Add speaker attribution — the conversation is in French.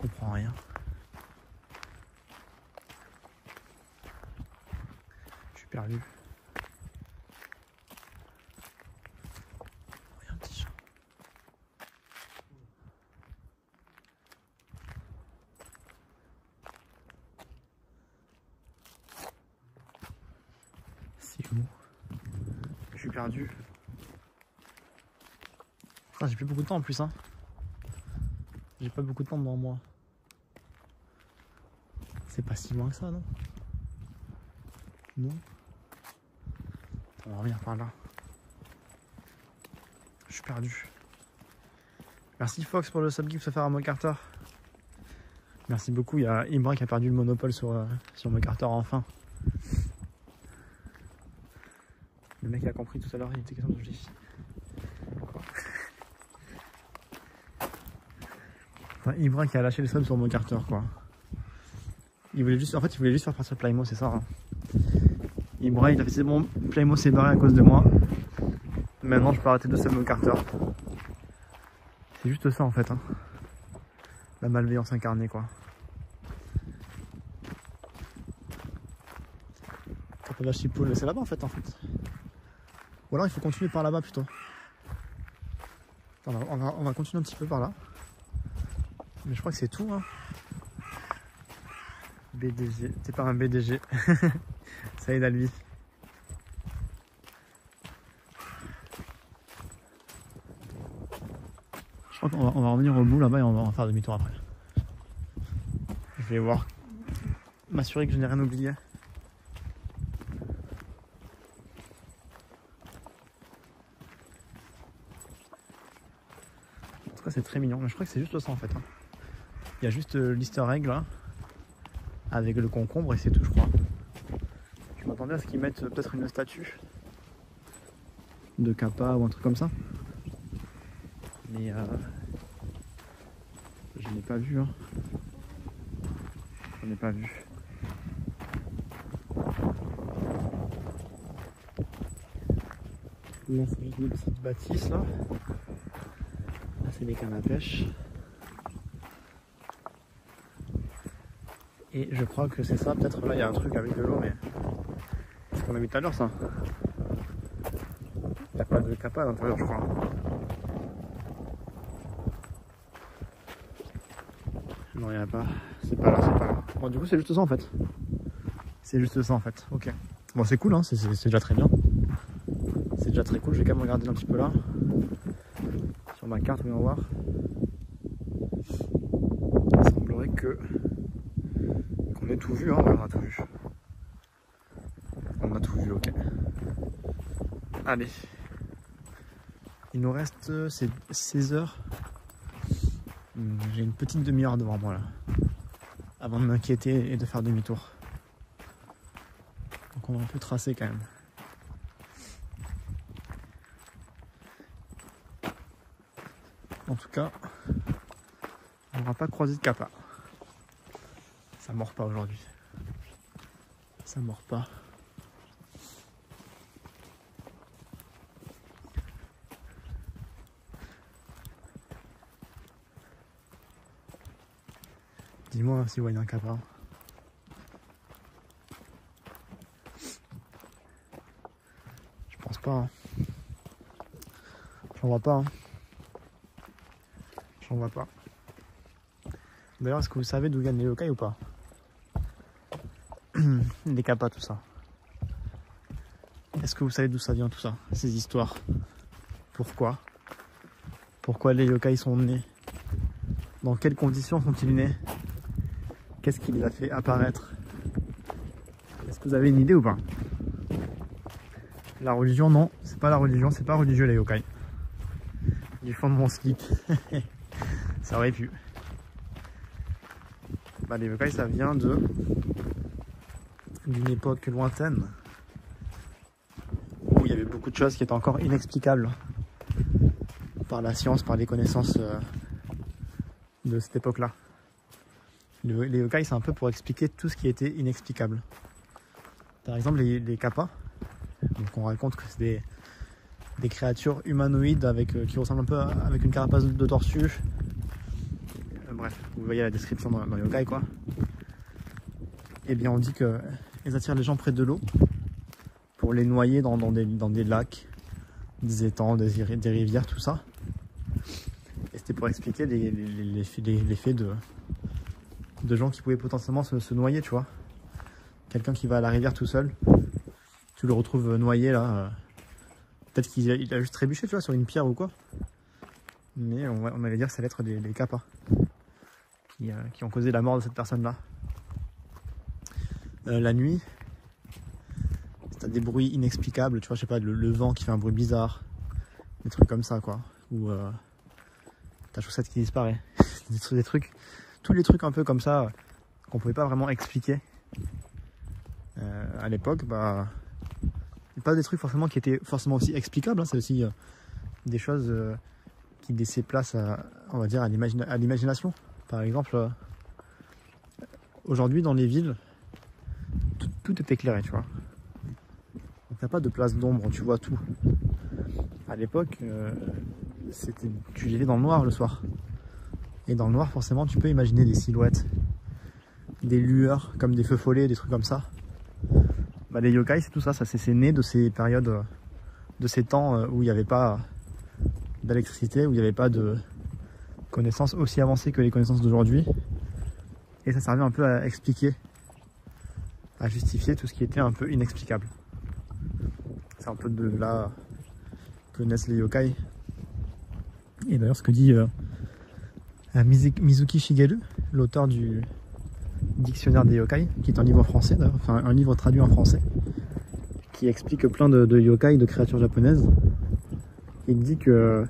Speaker 1: comprends rien. Je suis perdu. Il y a un petit chat. C'est où? Je suis perdu. Ah, j'ai plus beaucoup de temps en plus, hein. J'ai pas beaucoup de temps devant moi. C'est pas si loin que ça, non? Non. On va revenir par là. Je suis perdu. Merci Fox pour le subgift offert à Mo Carter. Merci beaucoup. Il y a Ibra qui a perdu le monopole sur Mo Carter enfin. Le mec a compris tout à l'heure, il était question de défi. Enfin, Ibra qui a lâché le sub sur Mo Carter, quoi. Il voulait juste, en fait, il voulait juste faire partir Playmo, c'est ça. Hein. Ibra, il a fait c'est bon, Playmo s'est barré à cause de moi. Maintenant, je peux arrêter de sub Mo Carter. C'est juste ça, en fait. Hein. La malveillance incarnée, quoi. Quand on lâche Chipoul, c'est là-bas, en fait. Ou alors, il faut continuer par là-bas, plutôt. Attends, on va continuer un petit peu par là. Mais je crois que c'est tout, hein. BDG, t'es pas un BDG. Ça aide à lui. Je crois qu'on va revenir au bout là-bas et on va faire demi-tour après. Je vais voir, m'assurer que je n'ai rien oublié. En tout cas, c'est très mignon. Mais je crois que c'est juste ça en fait. Hein. Il y a juste l'easter egg là, avec le concombre et c'est tout, je crois. Je m'attendais à ce qu'ils mettent peut-être une statue de Kappa ou un truc comme ça. Mais je n'ai pas vu. Hein. Je n'ai pas vu. Là, c'est juste des petites bâtisses là. Là, c'est des cannes à pêche. Et je crois que c'est ça, peut-être là il y a un truc avec de l'eau, mais c'est ce qu'on a vu tout à l'heure ça. Il n'y a pas de Kappa à l'intérieur, je crois. Non, il n'y en a pas. C'est pas là, c'est pas là. Bon, du coup, c'est juste ça en fait. C'est juste ça en fait, ok. Bon, c'est cool, hein, c'est déjà très bien. C'est déjà très cool, je vais quand même regarder un petit peu là. Sur ma carte, voyons voir. Il semblerait que. On ait tout vu, hein, on a tout vu. On a tout vu, ok. Allez. Il nous reste 16 heures. J'ai une petite demi-heure devant moi là. Avant de m'inquiéter et de faire demi-tour. Donc on va un peu tracer quand même. En tout cas, on n'aura pas croisé de Kappa. Ça mord pas aujourd'hui. Ça mord pas. Dis-moi si il y a un Kappa. Je pense pas. Hein. J'en vois pas. Hein. J'en vois pas. D'ailleurs, est-ce que vous savez d'où viennent les yokai ou pas? Les kappas, tout ça. Est-ce que vous savez d'où ça vient tout ça? Ces histoires. Pourquoi? Pourquoi les yokai sont nés? Dans quelles conditions sont-ils nés? Qu'est-ce qui les a fait apparaître? Est-ce que vous avez une idée ou pas? La religion, non. C'est pas la religion, c'est pas religieux les yokai. Du fond de mon slip. Ça aurait pu. Bah, les yokai, ça vient d'une époque lointaine où il y avait beaucoup de choses qui étaient encore inexplicables par la science, par les connaissances de cette époque-là. Les yokai, c'est un peu pour expliquer tout ce qui était inexplicable. Par exemple, les kappas. Donc on raconte que c'est des créatures humanoïdes qui ressemblent un peu avec une carapace de tortue. bref, vous voyez la description dans yokai quoi. Et bien on dit que elles attirent les gens près de l'eau pour les noyer dans des lacs, des étangs, des rivières, tout ça. Et c'était pour expliquer l'effet de gens qui pouvaient potentiellement se noyer, tu vois. Quelqu'un qui va à la rivière tout seul, tu le retrouves noyé là. Peut-être qu'il a juste trébuché, tu vois, sur une pierre ou quoi. Mais on allait dire que ça allait être des kappas qui ont causé la mort de cette personne-là. La nuit, t'as des bruits inexplicables, tu vois, je sais pas, le vent qui fait un bruit bizarre, des trucs comme ça, quoi. Ou ta chaussette qui disparaît, des trucs, tous les trucs un peu comme ça qu'on pouvait pas vraiment expliquer à l'époque. Bah, pas des trucs forcément qui étaient forcément aussi explicables, hein, c'est aussi des choses qui laissaient place à, on va dire, à l'imagination. Par exemple, aujourd'hui dans les villes, tout est éclairé, tu vois. Donc t'as pas de place d'ombre, tu vois tout. À l'époque, tu vivais dans le noir le soir. Et dans le noir, forcément, tu peux imaginer des silhouettes, des lueurs, comme des feux follets, des trucs comme ça. Bah, les yokai, c'est tout ça, c'est né de ces périodes, de ces temps où il n'y avait pas d'électricité, où il n'y avait pas de connaissances aussi avancées que les connaissances d'aujourd'hui. Et ça servait un peu à expliquer, à justifier tout ce qui était un peu inexplicable. C'est un peu de là que naissent les yokai. Et d'ailleurs ce que dit Mizuki Shigeru, l'auteur du dictionnaire des yokai, qui est un livre français d'ailleurs, enfin un livre traduit en français, qui explique plein de yokai, de créatures japonaises. Il dit que